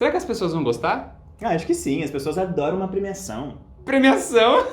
Será que as pessoas vão gostar? Acho que sim, as pessoas adoram uma premiação. Premiação?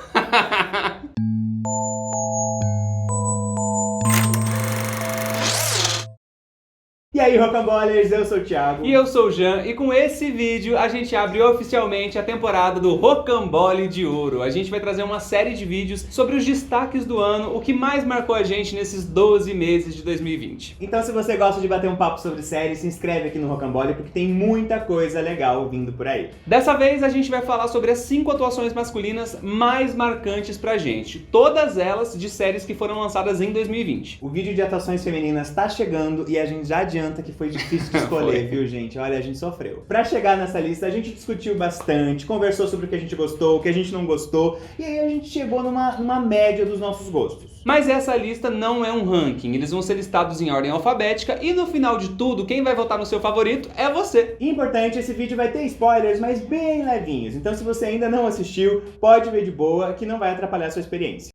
E aí, Rocamboliers, eu sou o Thiago. E eu sou o Jean, e com esse vídeo a gente abre oficialmente a temporada do Rocambole de Ouro. A gente vai trazer uma série de vídeos sobre os destaques do ano, o que mais marcou a gente nesses 12 meses de 2020. Então, se você gosta de bater um papo sobre séries, se inscreve aqui no Rocambole, porque tem muita coisa legal vindo por aí. Dessa vez a gente vai falar sobre as 5 atuações masculinas mais marcantes pra gente, todas elas de séries que foram lançadas em 2020. O vídeo de atuações femininas tá chegando e a gente já adianta que foi difícil de escolher, viu, gente? Olha, a gente sofreu. Pra chegar nessa lista, a gente discutiu bastante, conversou sobre o que a gente gostou, o que a gente não gostou, e aí a gente chegou numa média dos nossos gostos. Mas essa lista não é um ranking, eles vão ser listados em ordem alfabética e no final de tudo, quem vai votar no seu favorito é você. Importante, esse vídeo vai ter spoilers, mas bem levinhos, então se você ainda não assistiu, pode ver de boa, que não vai atrapalhar a sua experiência.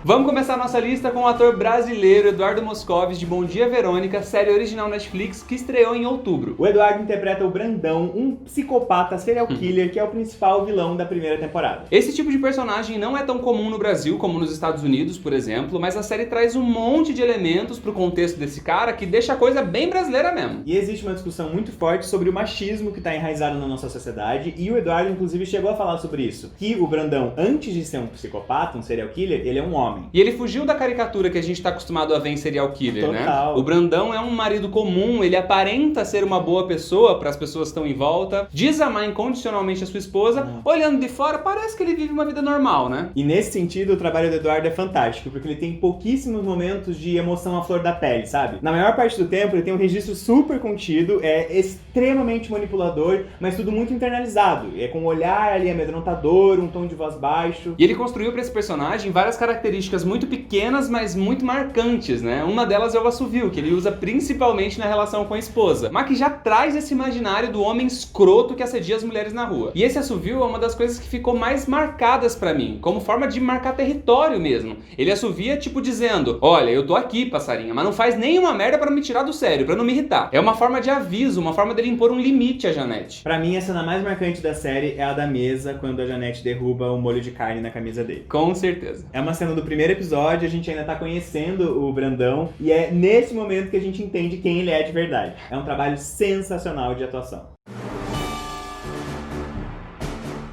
Vamos começar a nossa lista com o ator brasileiro Eduardo Moscovis de Bom Dia Verônica, série original Netflix que estreou em outubro. O Eduardo interpreta o Brandão, um psicopata serial killer que é o principal vilão da primeira temporada. Esse tipo de personagem não é tão comum no Brasil como nos Estados Unidos, por exemplo, mas a série traz um monte de elementos pro contexto desse cara que deixa a coisa bem brasileira mesmo. E existe uma discussão muito forte sobre o machismo que está enraizado na nossa sociedade, e o Eduardo inclusive chegou a falar sobre isso, que o Brandão, antes de ser um psicopata, um serial killer, ele é um homem. E ele fugiu da caricatura que a gente tá acostumado a ver em serial killer, Total. né? O Brandão é um marido comum, ele aparenta ser uma boa pessoa para as pessoas que estão em volta, diz amar incondicionalmente a sua esposa, olhando de fora parece que ele vive uma vida normal, né? E nesse sentido, o trabalho do Eduardo é fantástico, porque ele tem pouquíssimos momentos de emoção à flor da pele, sabe? Na maior parte do tempo, ele tem um registro super contido, é extremamente manipulador, mas tudo muito internalizado. É com um olhar ali amedrontador, um tom de voz baixo. E ele construiu para esse personagem várias características muito pequenas, mas muito marcantes, né? Uma delas é o assovio, que ele usa principalmente na relação com a esposa, mas que já traz esse imaginário do homem escroto que assedia as mulheres na rua. E esse assovio é uma das coisas que ficou mais marcadas pra mim, como forma de marcar território mesmo. Ele assovia tipo dizendo, olha, eu tô aqui, passarinha, mas não faz nenhuma merda pra me tirar do sério, pra não me irritar. É uma forma de aviso, uma forma dele impor um limite à Janete. Pra mim, a cena mais marcante da série é a da mesa, quando a Janete derruba o molho de carne na camisa dele. Com certeza. É uma cena do primeiro episódio, a gente ainda tá conhecendo o Brandão, e é nesse momento que a gente entende quem ele é de verdade. É um trabalho sensacional de atuação.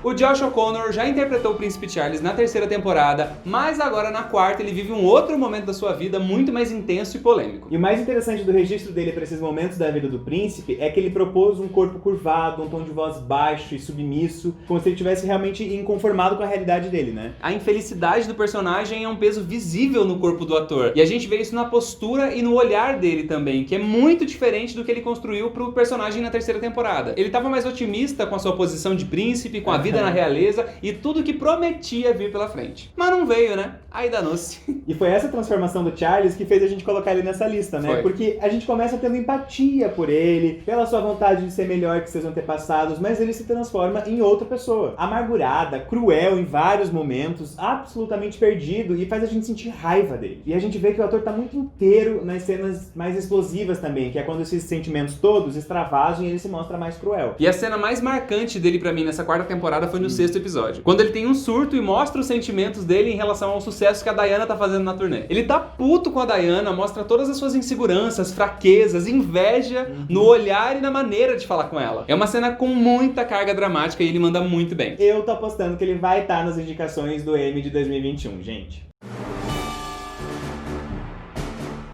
O Josh O'Connor já interpretou o Príncipe Charles na terceira temporada, mas agora na quarta ele vive um outro momento da sua vida muito mais intenso e polêmico. E o mais interessante do registro dele para esses momentos da vida do príncipe é que ele propôs um corpo curvado, um tom de voz baixo e submisso, como se ele estivesse realmente inconformado com a realidade dele, né? A infelicidade do personagem é um peso visível no corpo do ator, e a gente vê isso na postura e no olhar dele também, que é muito diferente do que ele construiu pro personagem na terceira temporada. Ele estava mais otimista com a sua posição de príncipe, com a vida na realeza e tudo que prometia vir pela frente. Mas não veio, né? Aí danou-se. E foi essa transformação do Charles que fez a gente colocar ele nessa lista, né? Foi. Porque a gente começa tendo empatia por ele, pela sua vontade de ser melhor que seus antepassados, mas ele se transforma em outra pessoa. Amargurada, cruel em vários momentos, absolutamente perdido, e faz a gente sentir raiva dele. E a gente vê que o ator tá muito inteiro nas cenas mais explosivas também, que é quando esses sentimentos todos extravasam e ele se mostra mais cruel. E a cena mais marcante dele pra mim nessa quarta temporada foi no sexto episódio, quando ele tem um surto e mostra os sentimentos dele em relação ao sucesso que a Diana tá fazendo na turnê. Ele tá puto com a Diana, mostra todas as suas inseguranças, fraquezas, inveja no olhar e na maneira de falar com ela. É uma cena com muita carga dramática e ele manda muito bem. Eu tô apostando que ele vai estar nas indicações do Emmy de 2021, gente.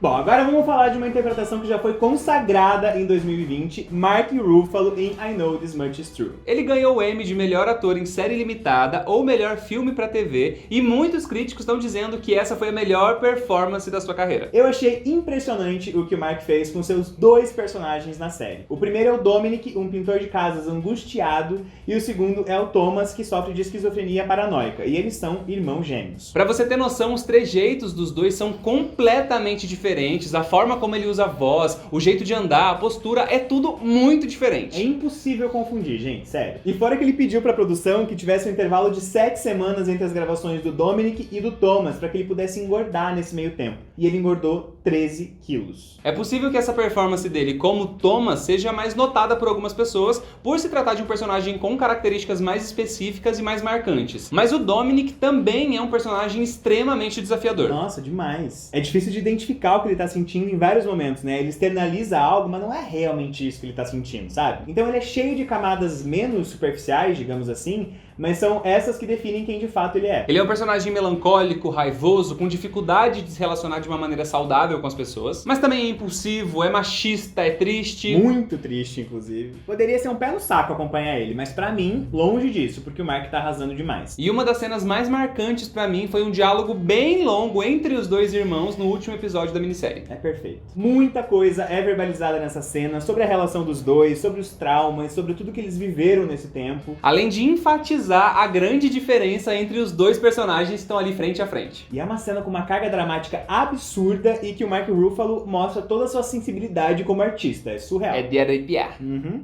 Bom, agora vamos falar de uma interpretação que já foi consagrada em 2020, Mark Ruffalo em I Know This Much Is True. Ele ganhou o Emmy de melhor ator em série limitada ou melhor filme pra TV e muitos críticos estão dizendo que essa foi a melhor performance da sua carreira. Eu achei impressionante o que o Mark fez com seus dois personagens na série. O primeiro é o Dominic, um pintor de casas angustiado, e o segundo é o Thomas, que sofre de esquizofrenia paranoica, e eles são irmãos gêmeos. Pra você ter noção, os trejeitos dos dois são completamente diferentes diferentes, a forma como ele usa a voz, o jeito de andar, a postura, é tudo muito diferente. É impossível confundir, gente, sério. E fora que ele pediu pra produção que tivesse um intervalo de 7 semanas entre as gravações do Dominic e do Thomas, pra que ele pudesse engordar nesse meio tempo. E ele engordou 13 quilos. É possível que essa performance dele como Thomas seja mais notada por algumas pessoas, por se tratar de um personagem com características mais específicas e mais marcantes. Mas o Dominic também é um personagem extremamente desafiador. Nossa, demais. É difícil de identificar o que ele tá sentindo em vários momentos, né? Ele externaliza algo, mas não é realmente isso que ele tá sentindo, sabe? Então ele é cheio de camadas menos superficiais, digamos assim, mas são essas que definem quem de fato ele é. Ele é um personagem melancólico, raivoso, com dificuldade de se relacionar de uma maneira saudável com as pessoas, mas também é impulsivo, é machista, é triste. Muito triste, inclusive. Poderia ser um pé no saco acompanhar ele, mas pra mim, longe disso, porque o Mark tá arrasando demais. E uma das cenas mais marcantes pra mim foi um diálogo bem longo entre os dois irmãos no último episódio da minissérie. É perfeito. Muita coisa é verbalizada nessa cena, sobre a relação dos dois, sobre os traumas, sobre tudo que eles viveram nesse tempo. Além de enfatizar a grande diferença entre os dois personagens que estão ali frente a frente. E é uma cena com uma carga dramática absurda e que o Mark Ruffalo mostra toda a sua sensibilidade como artista. É surreal. É de arrepiar. Uhum.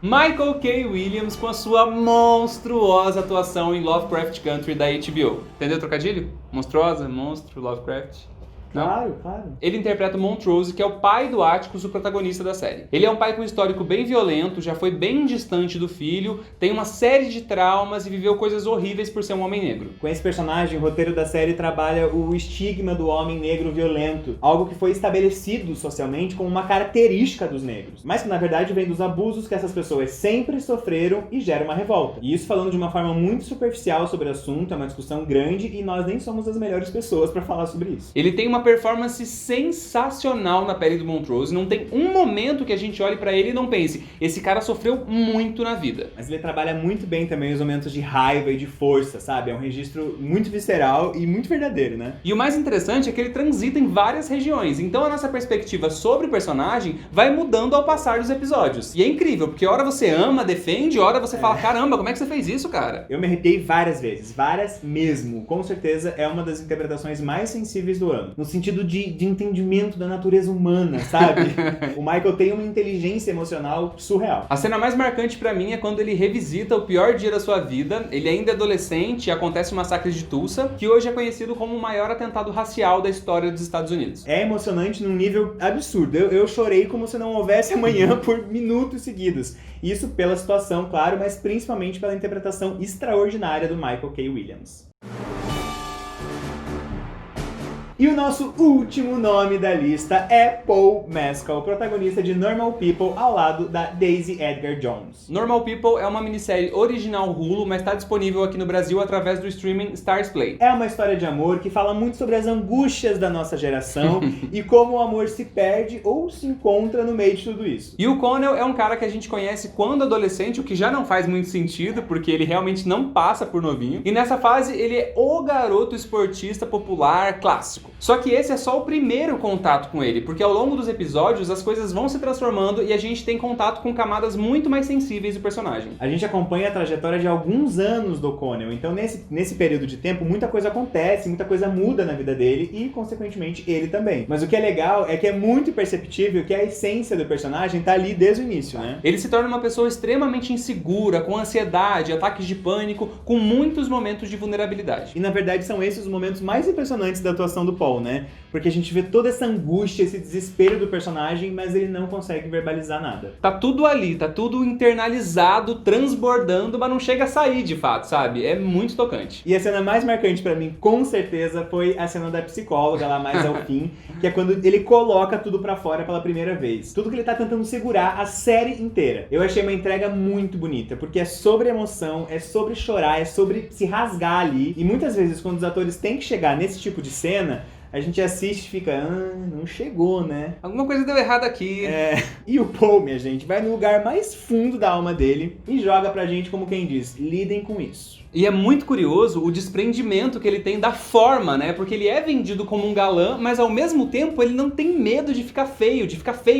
Michael K. Williams com a sua monstruosa atuação em Lovecraft Country da HBO. Entendeu o trocadilho? Monstruosa, monstro, Lovecraft. Não? Claro, claro. Ele interpreta o Montrose, que é o pai do Atticus, o protagonista da série. Ele é um pai com um histórico bem violento, já foi bem distante do filho, tem uma série de traumas e viveu coisas horríveis por ser um homem negro. Com esse personagem, o roteiro da série trabalha o estigma do homem negro violento, algo que foi estabelecido socialmente como uma característica dos negros, mas que na verdade vem dos abusos que essas pessoas sempre sofreram e gera uma revolta. E isso falando de uma forma muito superficial sobre o assunto, é uma discussão grande e nós nem somos as melhores pessoas para falar sobre isso. Ele tem uma performance sensacional na pele do Montrose, não tem um momento que a gente olhe pra ele e não pense, esse cara sofreu muito na vida. Mas ele trabalha muito bem também os momentos de raiva e de força, sabe? É um registro muito visceral e muito verdadeiro, né? E o mais interessante é que ele transita em várias regiões, então a nossa perspectiva sobre o personagem vai mudando ao passar dos episódios. E é incrível, porque hora você ama, defende, hora você fala, caramba, como é que você fez isso, cara? Eu me arrepiei várias vezes, várias mesmo. Com certeza é uma das interpretações mais sensíveis do ano. No sentido de entendimento da natureza humana, sabe? O Michael tem uma inteligência emocional surreal. A cena mais marcante pra mim é quando ele revisita o pior dia da sua vida. Ele ainda é adolescente e acontece o massacre de Tulsa, que hoje é conhecido como o maior atentado racial da história dos Estados Unidos. É emocionante num nível absurdo. Eu chorei como se não houvesse amanhã por minutos seguidos. Isso pela situação, claro, mas principalmente pela interpretação extraordinária do Michael K. Williams. E o nosso último nome da lista é Paul Mescal, protagonista de Normal People, ao lado da Daisy Edgar Jones. Normal People é uma minissérie original Hulu, mas está disponível aqui no Brasil através do streaming Stars Play. É uma história de amor que fala muito sobre as angústias da nossa geração e como o amor se perde ou se encontra no meio de tudo isso. E o Connell é um cara que a gente conhece quando adolescente, o que já não faz muito sentido, porque ele realmente não passa por novinho. E nessa fase ele é o garoto esportista popular clássico. Só que esse é só o primeiro contato com ele, porque ao longo dos episódios as coisas vão se transformando e a gente tem contato com camadas muito mais sensíveis do personagem. A gente acompanha a trajetória de alguns anos do Connell, então nesse período de tempo muita coisa acontece, muita coisa muda na vida dele e, consequentemente, ele também. Mas o que é legal é que é muito perceptível que a essência do personagem tá ali desde o início, né? Ele se torna uma pessoa extremamente insegura, com ansiedade, ataques de pânico, com muitos momentos de vulnerabilidade. E na verdade são esses os momentos mais impressionantes da atuação do Paul, né? Porque a gente vê toda essa angústia, esse desespero do personagem, mas ele não consegue verbalizar nada. Tá tudo ali, tá tudo internalizado, transbordando, mas não chega a sair de fato, sabe? É muito tocante. E a cena mais marcante pra mim, com certeza, foi a cena da psicóloga lá mais ao fim, que é quando ele coloca tudo pra fora pela primeira vez. Tudo que ele tá tentando segurar a série inteira. Eu achei uma entrega muito bonita, porque é sobre emoção, é sobre chorar, é sobre se rasgar ali. E muitas vezes, quando os atores têm que chegar nesse tipo de cena, a gente assiste e fica, não chegou, né? Alguma coisa deu errado aqui. E o Paul, minha gente, vai no lugar mais fundo da alma dele e joga pra gente como quem diz, lidem com isso. E é muito curioso o desprendimento que ele tem da forma, né? Porque ele é vendido como um galã, mas ao mesmo tempo ele não tem medo de ficar feio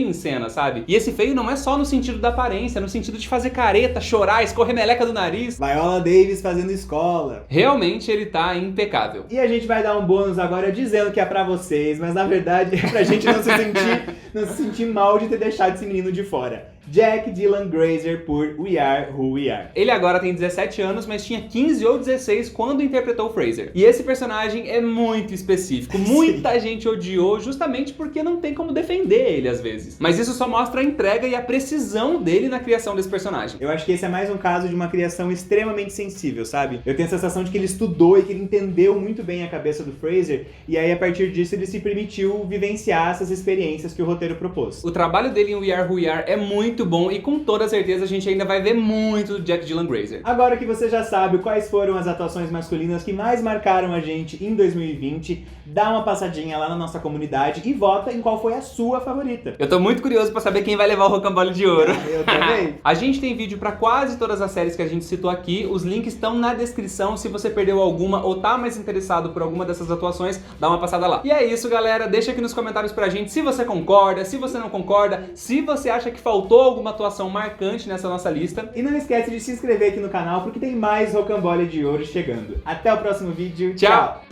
em cena, sabe? E esse feio não é só no sentido da aparência, é no sentido de fazer careta, chorar, escorrer meleca do nariz. Viola Davis fazendo escola. Realmente ele tá impecável. E a gente vai dar um bônus agora dizendo que é pra vocês, mas na verdade é pra gente não se sentir mal de ter deixado esse menino de fora. Jack Dylan Grazer por We Are Who We Are. Ele agora tem 17 anos, mas tinha 15 ou 16 quando interpretou o Fraser. E esse personagem é muito específico. Muita gente odiou justamente porque não tem como defender ele às vezes. Mas isso só mostra a entrega e a precisão dele na criação desse personagem. Eu acho que esse é mais um caso de uma criação extremamente sensível, sabe? Eu tenho a sensação de que ele estudou e que ele entendeu muito bem a cabeça do Fraser, e aí a partir disso ele se permitiu vivenciar essas experiências que o roteiro propôs. O trabalho dele em We Are Who We Are é muito bom e com toda certeza a gente ainda vai ver muito do Jack Dylan Grazer. Agora que você já sabe quais foram as atuações masculinas que mais marcaram a gente em 2020, dá uma passadinha lá na nossa comunidade e vota em qual foi a sua favorita. Eu tô muito curioso pra saber quem vai levar o Rocambole de Ouro. Eu também. A gente tem vídeo pra quase todas as séries que a gente citou aqui, os links estão na descrição. Se você perdeu alguma ou tá mais interessado por alguma dessas atuações, dá uma passada lá. E é isso, galera, deixa aqui nos comentários pra gente se você concorda, se você não concorda, se você acha que faltou alguma atuação marcante nessa nossa lista. E não esquece de se inscrever aqui no canal porque tem mais Rocambole de Ouro chegando. Até o próximo vídeo. Tchau!